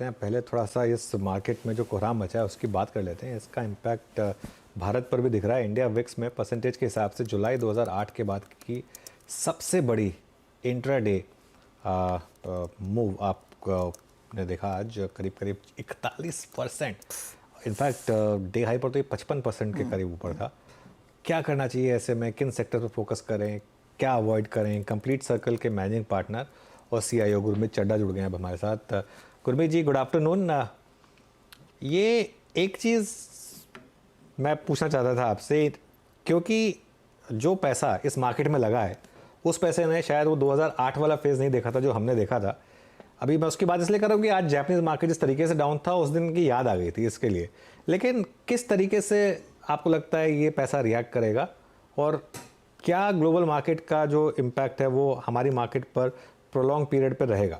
लेते हैं। पहले थोड़ा-सा इस मार्केट में जो कोहराम मचा है उसकी बात कर लेते हैं। इसका इम्पैक्ट भारत पर भी दिख रहा है। इंडिया विक्स में परसेंटेज के हिसाब से जुलाई 2008 के बाद की सबसे बड़ी इंट्राडे मूव आपने देखा आज करीब-करीब 41%। इनफैक्ट डे हाई पर तो ये 55% के करीब ऊपर था। क्या करना चाहिए ऐसे में? किन सेक्टर पर फोकस करें? क्या अवॉइड करें? कंप्लीट सर्कल के मैनेजिंग पार्टनर और सीआईओ गुरमीत चड्ढा जुड़ गए हैं अब हमारे साथ। गुरमीत जी, गुड आफ्टरनून। ये एक चीज़ मैं पूछना चाहता था आपसे, क्योंकि जो पैसा इस मार्केट में लगा है उस पैसे ने शायद वो 2008 वाला फेज़ नहीं देखा था जो हमने देखा था। अभी मैं उसकी बात इसलिए कर रहा हूँ कि आज जापानीज मार्केट जिस तरीके से डाउन था उस दिन की याद आ गई थी इसके लिए। लेकिन किस तरीके से आपको लगता है ये पैसा रिएक्ट करेगा, और क्या ग्लोबल मार्केट का जो इम्पैक्ट है वो हमारी मार्केट पर प्रोलॉन्ग पीरियड पर रहेगा?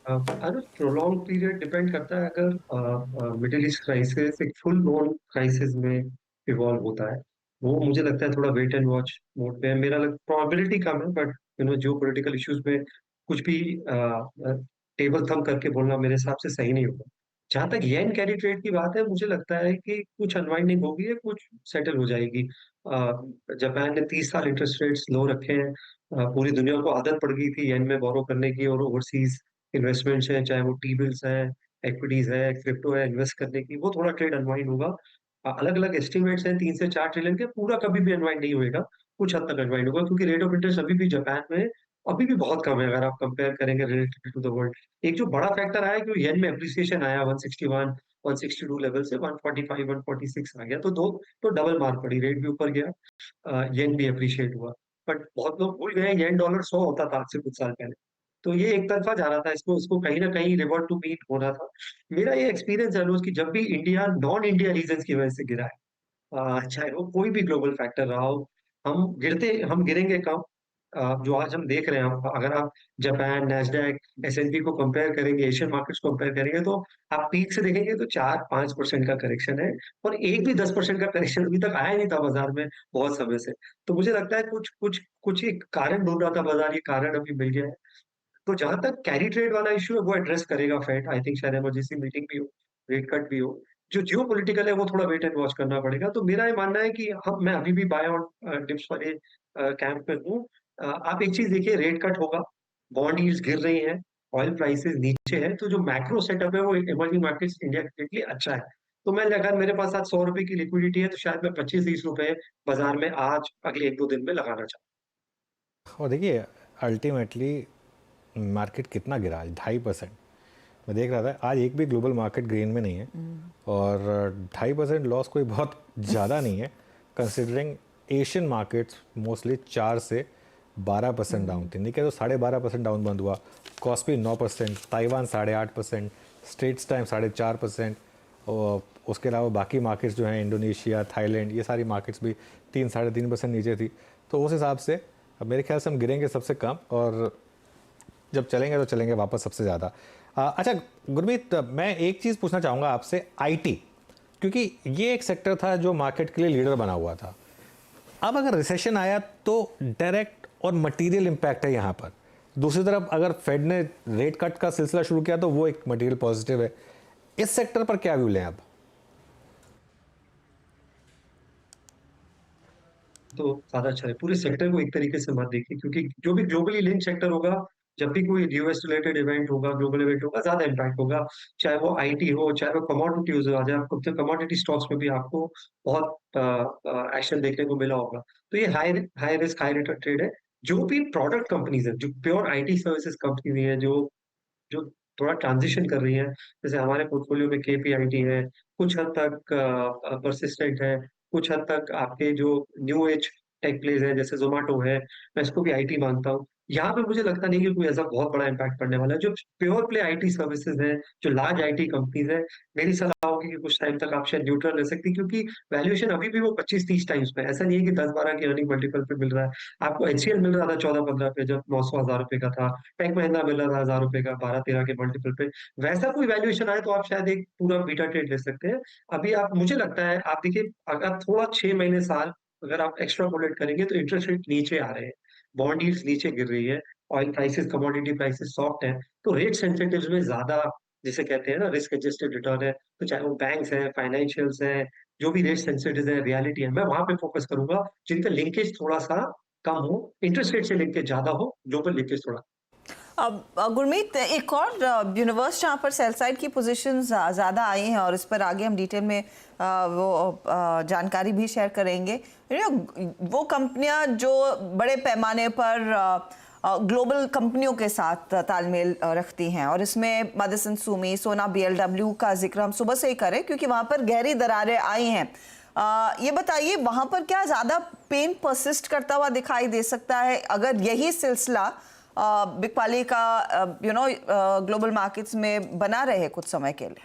अगर प्रोलॉन्ग पीरियड डिपेंड करता है। अगर मिडिल ईस्ट क्राइसिस एक फुल ब्लोन क्राइसिस में इवॉल्व होता है, वो मुझे लगता है थोड़ा वेट एंड वॉच मोड पे है। मेरा प्रोबेबिलिटी कम है, बट जियो पॉलिटिकल इश्यूज में कुछ भी टेबल थम करके बोलना मेरे हिसाब से सही नहीं होगा। जहां तक येन कैरी ट्रेड की बात है, मुझे लगता है कि कुछ अनवाइंडिंग होगी या कुछ सेटल हो जाएगी। जापान ने 30 साल इंटरेस्ट रेट्स लो रखे हैं। पूरी दुनिया को आदत पड़ गई थी येन में बोरो करने की, और ओवरसीज इन्वेस्टमेंट्स हैं, चाहे वो टी बिल्स हैं, एक्विटीज है, क्रिप्टो है, इन्वेस्ट करने की, वो थोड़ा ट्रेड अनवाइंड होगा। अलग अलग एस्टिमेट्स हैं 3 से 4 ट्रिलियन के, पूरा कभी भी अनवाइंड नहीं होएगा, कुछ हद तक अनवाइंड होगा, क्योंकि रेट ऑफ इंटरेस्ट अभी भी जापान में अभी भी बहुत कम है अगर आप कंपेयर करेंगे रिलेटेड टू द वर्ल्ड। एक जो बड़ा फैक्टर आया कि येन में एप्रिसिएशन आया 161 162 लेवल से 145 146 आ गया, तो डबल मार पड़ी, रेट भी ऊपर गया, येन भी अप्रिशिएट हुआ। बट बहुत लोग भूल गए येन डॉलर 100 होता था आज से कुछ साल पहले। तो ये एक तरफा जा रहा था, इसको इसको कहीं ना कहीं रिवर्ट टू मीट होना था। मेरा ये एक्सपीरियंस है रोज की, जब भी इंडिया नॉन इंडिया रीजन की वजह से गिरा है, चाहे वो कोई भी ग्लोबल फैक्टर रहा हो, हम गिरेंगे कम। जो आज हम देख रहे हैं, अगर आप जापान, नैस्डैक, एसएनपी को कंपेयर करेंगे, एशियन मार्केट्स को कंपेयर करेंगे, तो आप पीक से देखेंगे तो 4-5% का करेक्शन है, और एक भी 10% का करेक्शन अभी तक आया नहीं था बाजार में बहुत समय से। तो मुझे लगता है कुछ कुछ कुछ एक कारण ढूंढ रहा था बाजार, ये कारण अभी मिल गया है। तो जहां तक कैरी ट्रेड वाला इश्यू है, वो एड्रेस करेगा फेड। आई थिंक शायद इमरजेंसी मीटिंग भी हो, रेट कट भी हो। जो जियो पॉलिटिकल है वो थोड़ा वेट एंड वॉच करना पड़ेगा। तो मेरा ये मानना है कि हम मैं अभी भी बाय ऑन डिप्स वाले कैंप पे हूँ। आप एक चीज देखिए, रेट कट होगा, बॉन्ड यील्ड्स गिर रही हैं, ऑयल प्राइसेस नीचे है, तो जो मैक्रो सेटअप है वो इमर्जिंग मार्केट्स इंडिया के लिए अच्छा है। तो मैं, अगर मेरे पास आज 100 रुपए की लिक्विडिटी है, तो शायद मैं 25-30 रुपए बाजार में आज अगले 1-2 दिन में लगाना चाहूँ। और देखिए, अल्टीमेटली मार्केट कितना गिरा आज? 2.5%। मैं देख रहा था आज एक भी ग्लोबल मार्केट ग्रीन में नहीं है, और 2.5% लॉस कोई बहुत ज़्यादा नहीं है, कंसिडरिंग एशियन मार्केट्स मोस्टली 4 से 12% डाउन थी। निके तो 12.5% डाउन बंद हुआ। कॉस्पी 9%, ताइवान 8.5%, स्ट्रेट्स टाइम 4.5%, और उसके अलावा बाकी मार्केट्स जो हैं इंडोनेशिया, थाईलैंड, ये सारी मार्केट्स भी 3-3.5% नीचे थी। तो उस हिसाब से अब मेरे ख्याल से हम गिरेंगे सबसे कम, और जब चलेंगे तो चलेंगे वापस सबसे ज़्यादा। अच्छा गुरमीत, मैं एक चीज़ पूछना चाहूँगा आपसे, आईटी, क्योंकि ये एक सेक्टर था जो मार्केट के लिए लीडर बना हुआ था। अब अगर रिसेशन आया तो डायरेक्ट और मटेरियल इम्पैक्ट है यहाँ पर। दूसरी तरफ अगर फेड ने रेट कट का सिलसिला शुरू किया तो वो एक मटेरियल पॉजिटिव है। इस सेक्टर पर क्या व्यू लें अब? तो ज्यादा अच्छा है, पूरे सेक्टर को एक तरीके से मत देखिए, क्योंकि जो भी ग्लोबली लिंक सेक्टर होगा, जब भी कोई यूएस रिलेटेड इवेंट होगा, ग्लोबल इवेंट होगा, ज्यादा इम्पैक्ट होगा। चाहे वो आईटी हो, चाहे वो कमोडिटीज हो, आज आपको कमोडिटी स्टॉक्स में भी आपको बहुत एक्शन देखने को मिला होगा। तो ये high high risk high return trade है। जो भी प्रोडक्ट कंपनीज है, जो प्योर आईटी सर्विसेज कंपनी है, जो जो थोड़ा ट्रांजिशन कर रही है, जैसे हमारे पोर्टफोलियो में केपीआईटी है, कुछ हद तक परसिस्टेंट है, कुछ हद तक आपके जो न्यू एज टेक प्लेस है जैसे जोमेटो है, मैं इसको भी आईटी मानता हूँ। यहाँ पे मुझे लगता नहीं कि कोई ऐसा बहुत बड़ा इम्पैक्ट पड़ने वाला है। जो प्योर प्ले आईटी सर्विसेज है, जो लार्ज आईटी कंपनीज है, मेरी सलाह होगी कि कुछ टाइम तक आप शायद न्यूट्रल रह सकती, क्योंकि वैल्यूएशन अभी भी वो 25-30 टाइम्स पे है। ऐसा नहीं है कि 10-12 की अर्निंग मल्टीपल पे मिल रहा है। आपको एचसीएल मिल रहा था 14-15 पे, जब 900 1000 रुपए का था। टेक महिंद्रा मिल रहा था 1000 रुपए का 12-13 के मल्टीपल पे। वैसा कोई वैल्यूएशन आए तो आप शायद एक पूरा बीटा ट्रेड ले सकते हैं। अभी आप, मुझे लगता है, आप देखिए, अगर थोड़ा 6 महीने साल अगर आप एक्स्ट्रा पोलेट करेंगे, तो इंटरेस्ट रेट नीचे आ रहे हैं, बॉन्ड यील्ड्स नीचे गिर रही है। Oil prices, commodity prices soft हैं, तो रेट सेंसिटिव्स में ज़्यादा जिसे कहते हैं ना रिस्क एडजस्टेड रिटर्न है, तो चाहे वो बैंक्स हैं, फाइनेंशियल्स हैं, जो भी रेट सेंसिटिव है, रियलिटी है, मैं वहाँ पे फोकस करूँगा जिनका लिंकेज थोड़ा-सा कम हो, इंटरेस्ट रेट से लिंकेज ज़्यादा हो, ग्लोबल लिंकेज थोड़ा। अब गुरमीत, एक और यूनिवर्स जहाँ पर सेल साइड की पोजीशंस ज़्यादा आई हैं और इस पर आगे हम डिटेल में जानकारी भी शेयर करेंगे। वो कंपनियां जो बड़े पैमाने पर ग्लोबल कंपनियों के साथ तालमेल रखती हैं, और इसमें मदरसन सुमी, सोना, बीएलडब्ल्यू का जिक्र हम सुबह से ही करें क्योंकि वहाँ पर गहरी दरारें आई हैं। ये बताइए, वहाँ पर क्या ज़्यादा पेन परसिस्ट करता हुआ दिखाई दे सकता है अगर यही सिलसिला बिकवाली का ग्लोबल मार्केट्स में बना रहे कुछ समय के लिए?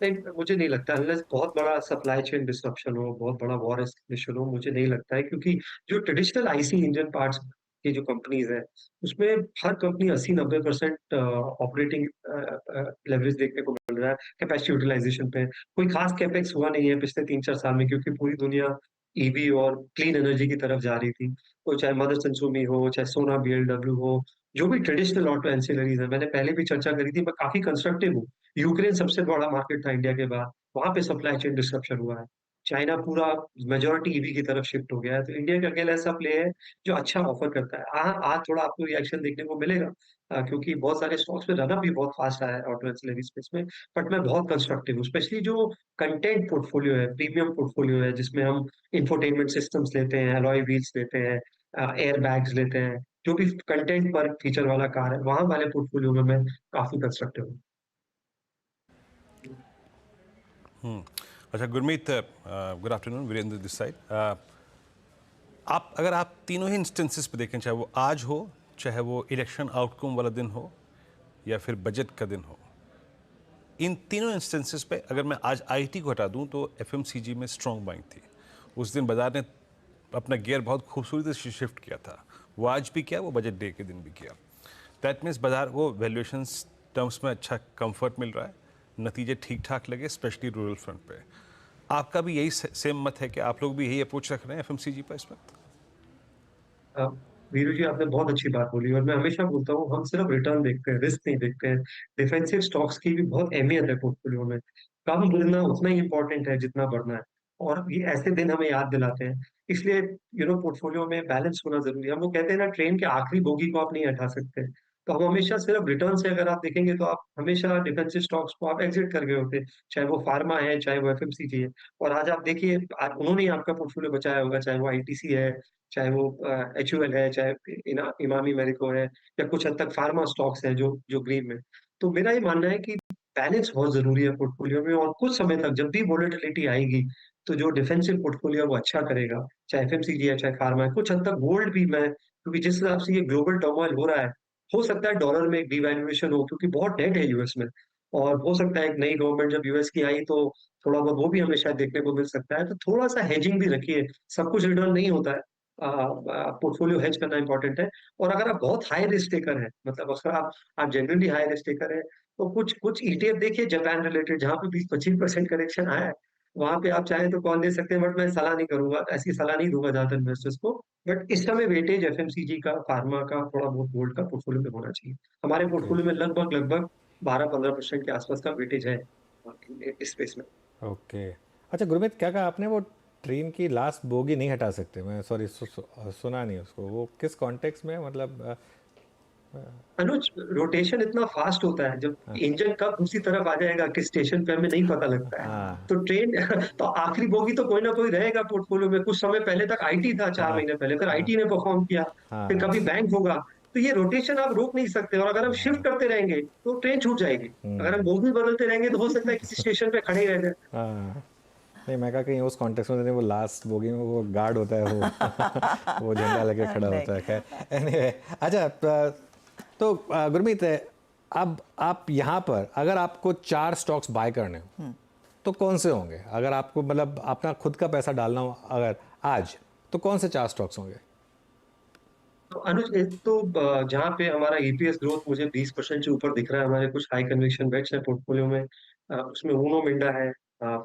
नहीं, मुझे नहीं लगता अनलेस बहुत बड़ा सप्लाई चेन डिसरप्शन हो, बहुत बड़ा वॉर एस्केलेशन हो, मुझे नहीं लगता है क्योंकि जो ट्रेडिशनल आईसी इंजन पार्ट्स की जो कंपनीज़ हैं, उसमें हर कंपनी 80-90% ऑपरेटिंग लेवरेज देखने को मिल रहा है कैपेसिटी यूटिलाइजेशन पे। कोई खास कैपेक्स हुआ नहीं है पिछले 3-4 साल में क्योंकि पूरी दुनिया ईवी और क्लीन एनर्जी की तरफ जा रही थी। तो चाहे मदरसन सुमी हो, चाहे सोना बीएलडब्ल्यू हो, जो भी ट्रेडिशनल ऑटो एंसिलरीज़ हैं, मैंने पहले भी चर्चा करी थी, मैं काफ़ी कंस्ट्रक्टिव हूँ। यूक्रेन सबसे बड़ा मार्केट था इंडिया के बाद, वहाँ पे सप्लाई चेन डिसरप्शन हुआ है। चाइना पूरा मेजॉरिटी ईवी की तरफ शिफ्ट हो गया है, तो इंडिया का अकेला ऐसा प्ले है जो अच्छा ऑफर करता है। आज थोड़ा आपको रिएक्शन देखने को मिलेगा क्योंकि बहुत सारे स्टॉक्स में रन-अप भी बहुत फास्ट आया है ऑटो एंसिलरी स्पेस में, बट मैं बहुत कंस्ट्रक्टिव हूँ। स्पेशली जो कंटेंट पोर्टफोलियो है, प्रीमियम पोर्टफोलियो है, जिसमें हम इंफोटेनमेंट सिस्टम्स लेते हैं, अलॉय व्हील्स लेते हैं, एयर बैग्स लेते हैं, जो भी कंटेंट पर फीचर वाला कार है, वहाँ वाले पोर्टफोलियो में मैं काफ़ी कंस्ट्रक्टिव हूँ। अच्छा Gurmeet, good afternoon, Virendra this side. अगर आप तीनों ही इंस्टेंसेस पे देखें, चाहे वो आज हो, चाहे वो इलेक्शन आउटकम वाला दिन हो, या फिर बजट का दिन हो, इन तीनों इंस्टेंसेस पे अगर मैं आज आईटी को हटा दूं तो एफएमसीजी में स्ट्रॉन्ग बाइंग थी। उस दिन बाजार ने अपना गियर बहुत खूबसूरती से शिफ्ट किया था। वो आज भी किया, वो बजट डे के दिन भी किया। दैट मीन्स बाजार को वैल्यूएशंस टर्म्स में अच्छा कंफर्ट मिल रहा है, नतीजे ठीक ठाक लगे, स्पेशली रूरल फ्रंट पे। आपका भी यही सेम मत है कि आप लोग भी यही अप्रोच रख रहे हैं एफएमसीजी पर इस वक्त? अ, वीरू जी आपने बहुत अच्छी बात बोली और मैं हमेशा बोलता हूँ हम सिर्फ रिटर्न देखते हैं, रिस्क नहीं देखते हैं। डिफेंसिव स्टॉक्स की भी बहुत अहमियत है पोर्टफोलियो में। कम गिरना उतना ही इम्पोर्टेंट है जितना बढ़ना है और ये ऐसे दिन हमें याद दिलाते हैं। इसलिए पोर्टफोलियो में बैलेंस होना ज़रूरी है। हम वो कहते हैं ना ट्रेन के आखिरी बोगी को आप नहीं हटा सकते। तो हम हमेशा सिर्फ रिटर्न से अगर आप देखेंगे तो आप हमेशा डिफेंसिव स्टॉक्स को आप एग्ज़िट कर गए होते। चाहे वो फार्मा है, चाहे वो एफएमसीजी है और आज आप देखिए उन्होंने ही आपका पोर्टफोलियो बचाया होगा, चाहे वो आईटीसी है, चाहे वो एचयूएल है, चाहे इमामी मैरिको है या कुछ हद तक फार्मा स्टॉक्स हैं जो ग्रीन में। तो मेरा ये मानना है कि बैलेंस बहुत ज़रूरी है पोर्टफोलियो में और कुछ समय तक जब भी वोलेटिलिटी आएगी, तो जो डिफेंसिव पोर्टफोलियो है वो अच्छा करेगा, चाहे एफएमसीजी है, चाहे फार्मा है। कुछ हद तक गोल्ड भी मैं क्योंकि जिस हिसाब से ये ग्लोबल टर्मोइल हो रहा है, हो सकता है डॉलर में एक डिवैल्यूएशन हो क्योंकि बहुत डेट है यूएस में और हो सकता है एक नई गवर्नमेंट जब यूएस की आई तो थोड़ा बहुत वो भी हमें शायद देखने को मिल सकता है। तो थोड़ा-सा हेजिंग भी रखिए, सब कुछ रिटर्न नहीं होता है। पोर्टफोलियो हेज करना इम्पोर्टेंट है और अगर आप बहुत हाई रिस्क टेकर हैं, मतलब अगर आप जेन्युइनली हाई रिस्क टेकर हैं, तो कुछ कुछ ईटीएफ देखिए जापान रिलेटेड जहाँ पे 20-25% करेक्शन आया है, वहाँ पे आप चाहें तो कॉल ले सकते हैं बट मैं सलाह नहीं करूँगा, ऐसी सलाह नहीं दूँगा ज़्यादातर इन्वेस्टर्स को। बट इस समय वेटेज एफएमसीजी का, फार्मा का, थोड़ा बहुत गोल्ड का पोर्टफोलियो में होना चाहिए। हमारे ओके, पोर्टफोलियो में लगभग 12-15% के आसपास का वेटेज है इस स्पेस में। ओके। अच्छा गुरमीत, क्या कहा आपने? वो ट्रेन की लास्ट बोगी नहीं हटा सकते? मैं सॉरी सुना नहीं उसको। वो किस कॉन्टेक्स्ट में मतलब अनुज, रोटेशन इतना फास्ट होता है, जब हाँ, इंजन कब दूसरी तरफ आ जाएगा किस स्टेशन पे हमें नहीं पता लगता है। हाँ, तो ट्रेन तो आखिरी बोगी तो कोई ना कोई रहेगा पोर्टफोलियो में। कुछ समय पहले तक आईटी था 4 हाँ, महीने पहले, फिर हाँ, आईटी ने परफॉर्म किया, हाँ, फिर हाँ, कभी बैंक होगा। तो ये रोटेशन आप रोक नहीं सकते और अगर हम शिफ्ट करते रहेंगे तो ट्रेन छूट जाएगी। अगर हम बोगी बदलते रहेंगे तो हो सकता है किसी स्टेशन पे खड़े ही रह जाए। हाँ। नहीं, मैं कहा कहीं उस कॉन्टेक्स्ट में नहीं, वो लास्ट बोगी में वो गार्ड होता है वो वो झंडा लेके खड़ा नहीं। होता है। खैर, एनीवे, अच्छा तो गुरमीत, अब आप यहाँ पर अगर आपको 4 स्टॉक्स बाय करने हो तो कौन से होंगे? अगर आपको मतलब अपना खुद का पैसा डालना हो अगर आज, तो कौन से 4 स्टॉक्स होंगे? तो अनुज, एक तो जहाँ पे हमारा ईपीएस ग्रोथ मुझे 20% से ऊपर दिख रहा है, हमारे कुछ हाई कन्विक्शन बेट्स हैं पोर्टफोलियो में। उसमें उनो मिंडा है।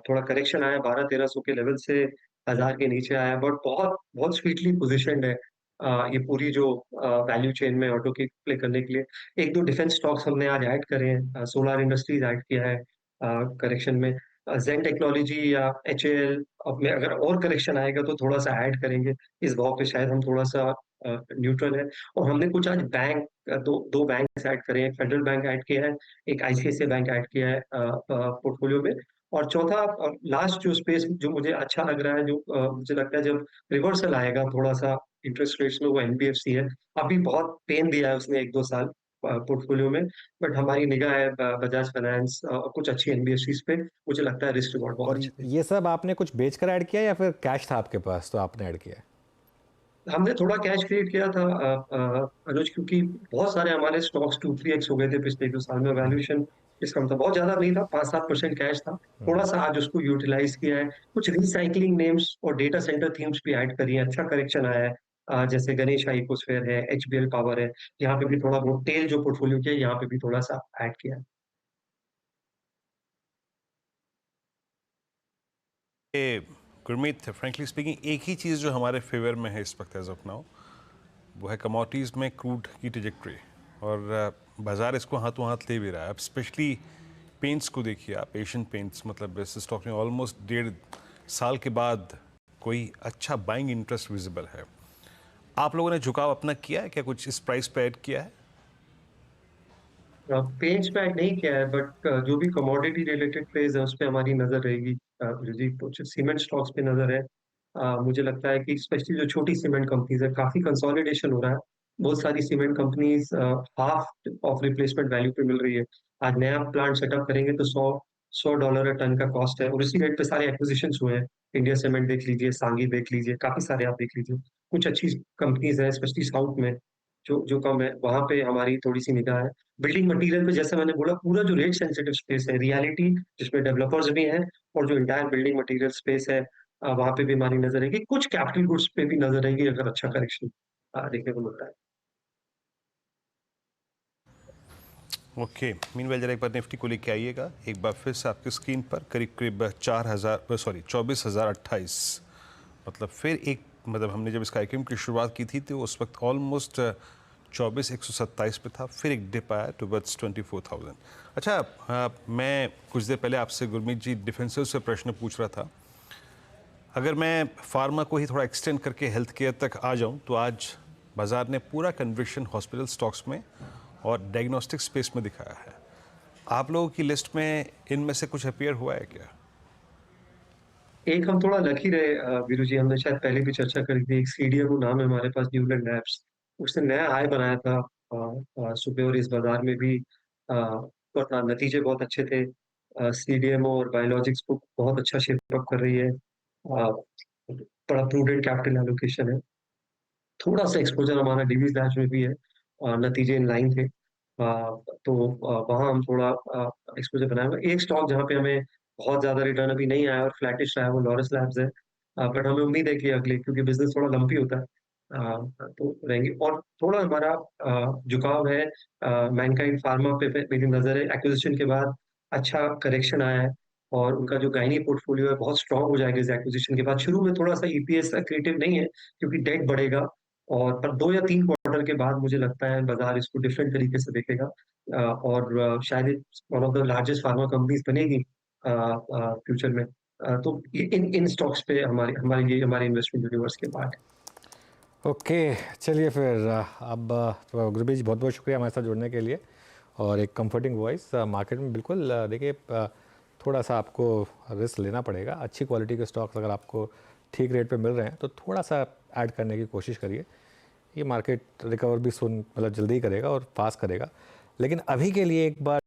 थोड़ा करेक्शन आया 1200-1300 के लेवल से 1000 के नीचे आया बट बहुत बहुत स्वीटली पोजीशनड है। ये पूरी जो वैल्यू चेन में ऑटो की प्ले करने के लिए। एक दो डिफेंस स्टॉक्स हमने आज ऐड करे हैं, सोलार इंडस्ट्रीज ऐड किया है करेक्शन में, जेन टेक्नोलॉजी या एचएएल अब में अगर और करेक्शन आएगा तो थोड़ा सा ऐड करेंगे। इस भाव पे शायद हम थोड़ा सा न्यूट्रल है। और हमने कुछ आज बैंक दो बैंक ऐड करे हैं, फेडरल बैंक ऐड किया है, एक आईसीआईसीआई बैंक ऐड किया है पोर्टफोलियो में। और चौथा लास्ट जो स्पेस जो मुझे अच्छा लग रहा है, जो मुझे लगता है जब रिवर्सल आएगा थोड़ा सा इंटरेस्ट रेट्स में, वो एनबीएफसी है। अभी बहुत पेन दिया है उसने 1-2 साल पोर्टफोलियो में, बट हमारी निगाह है बजाज फाइनेंस और कुछ अच्छी एनबीएफसीज पे। मुझे लगता है रिस्क रिवॉर्ड बहुत और अच्छे थे। ये सब आपने कुछ बेचकर ऐड किया या फिर कैश था आपके पास तो आपने ऐड किया? हमने थोड़ा कैश क्रिएट किया था अनुज, क्योंकि बहुत सारे हमारे स्टॉक्स 2-3x हो गए थे पिछले 1-2 साल में। वैल्यूएशन इसका मतलब बहुत ज्यादा नहीं था, 5-7% कैश था। थोड़ा सा आज उसको यूटिलाइज किया है, कुछ रिसाइकलिंग नेम्स और डेटा सेंटर थीम्स भी ऐड करी है। अच्छा करेक्शन आया है, जैसे गणेश इकोस्फेयर है, एचबीएल पावर है। यहाँ पे भी थोड़ा बहुत टेल जो पोर्टफोलियो किया है, यहाँ पे भी थोड़ा सा ऐड किया है। गुरमीत, फ्रेंकली स्पीकिंग एक ही चीज़ जो हमारे फेवर में है इस वक्त एज ऑफ नाउ, वो है कमोडिटीज़ में क्रूड की ट्रेजेक्टरी, और बाजार इसको हाथों हाथ ले भी रहा है। अब स्पेशली पेंट्स को देखिए आप, एशियन पेंट्स, मतलब इस स्टॉक में ऑलमोस्ट 1.5 साल के बाद कोई अच्छा बाइंग इंटरेस्ट विजिबल है। आप लोगों ने झुकाव अपना किया है क्या, कुछ इस प्राइस पे ऐड किया है? पेज पे ऐड नहीं किया है, बट जो भी कमोडिटी रिलेटेड प्लेस है उस पे हमारी नजर रहेगी। जी, कुछ सीमेंट स्टॉक्स पे नजर है। मुझे लगता है कि स्पेशली जो छोटी सीमेंट कंपनीज है, काफी कंसोलिडेशन हो रहा है। बहुत सारी cement companies half of replacement value पे मिल रही है। आज नया प्लांट सेटअप करेंगे तो $100 टन का कॉस्ट है, और इसी रेट पे सारे एक्विजिशंस हुए हैं। इंडिया सीमेंट देख लीजिए, सांगी देख लीजिए, काफी सारे आप देख लीजिए। कुछ अच्छी कंपनीज हैं स्पेशली साउथ में जो जो कम है, वहां पे हमारी थोड़ी सी निगाह है। बिल्डिंग मटेरियल पे जैसे मैंने बोला, पूरा जो रेट सेंसिटिव स्पेस है, रियलिटी जिसमें डेवलपर्स भी हैं, और जो इंटायर बिल्डिंग मटेरियल स्पेस है, वहां पे भी हमारी नजर रहेगी। कुछ कैपिटल गुड्स पे भी नजर रहेगी अगर अच्छा करेक्शन देखने को मिलता है। ओके, मीनवाइल जरा एक बार निफ्टी को लेके आइएगा एक बार फिर से आपकी स्क्रीन पर। करीब करीब 24,028, मतलब फिर एक, मतलब हमने जब इस कार्यक्रम की शुरुआत की थी तो उस वक्त ऑलमोस्ट 24,127 पे था, फिर एक डिप आया टुवर्ड्स 24,000। अच्छा, मैं कुछ देर पहले आपसे गुरमीत जी डिफेंसिव से प्रश्न पूछ रहा था। अगर मैं फार्मा को ही थोड़ा एक्सटेंड करके हेल्थ केयर तक आ जाऊं तो आज बाजार ने पूरा कन्विक्शन हॉस्पिटल स्टॉक्स में और डायग्नोस्टिक स्पेस में दिखाया है। आप लोगों की लिस्ट में इनमें से कुछ अपीयर हुआ है क्या? एक हम थोड़ा लकी रहे वीरू जी, हमने शायद पहले भी चर्चा करी थी। एक सीडीएमओ नाम है हमारे पास, न्यूलैंड लैब्स। उसने नया हाई बनाया था सुबह, और इस बाजार में भी नतीजे बहुत अच्छे थे। सीडीएमओ और बायोलॉजिक्स को बहुत अच्छा शेप अप कर रही है। बड़ा प्रूडेंट कैपिटल एलोकेशन है। थोड़ा सा एक्सपोजर हमारा डिवीज लैब्स में भी है, नतीजे इन लाइन थे। तो वहाँ हम थोड़ा एक्सपोजर बनाए हुए। एक स्टॉक जहाँ पे हमें बहुत ज्यादा रिटर्न अभी नहीं आया और फ्लैटिश रहा है, वो लॉरस लैब्स है। बट हमें उम्मीद है कि अगले, क्योंकि बिजनेस थोड़ा लंपी होता है, तो रहेंगे। और थोड़ा हमारा झुकाव है मैनकाइंड फार्मा पे मेरी नजर है। एक्विजिशन के बाद अच्छा करेक्शन आया है, और उनका जो गायनी पोर्टफोलियो है बहुत स्ट्रांग हो जाएगा इस एक्विजिशन के बाद। शुरू में थोड़ा सा ईपीएस एक्रेटिव नहीं है क्योंकि डेट बढ़ेगा, और पर 2 या 3 क्वार्टर के बाद मुझे लगता है बाजार इसको डिफरेंट तरीके से देखेगा। और शायद one of the largest pharma companies बनेगी फ्यूचर में। तो इन इन स्टॉक्स पे हमारी हमारी ये हमारे इन्वेस्टमेंट यूनिवर्स के पार्ट है। ओके, चलिए फिर अब गुरमीत जी बहुत बहुत शुक्रिया हमारे साथ जुड़ने के लिए, और एक कंफर्टिंग वॉइस। मार्केट में बिल्कुल देखिए थोड़ा सा आपको रिस्क लेना पड़ेगा। अच्छी क्वालिटी के स्टॉक्स अगर आपको ठीक रेट पे मिल रहे हैं तो थोड़ा सा ऐड करने की कोशिश करिए। ये मार्केट रिकवर भी मतलब जल्दी ही करेगा और फास्ट करेगा। लेकिन अभी के लिए एक बार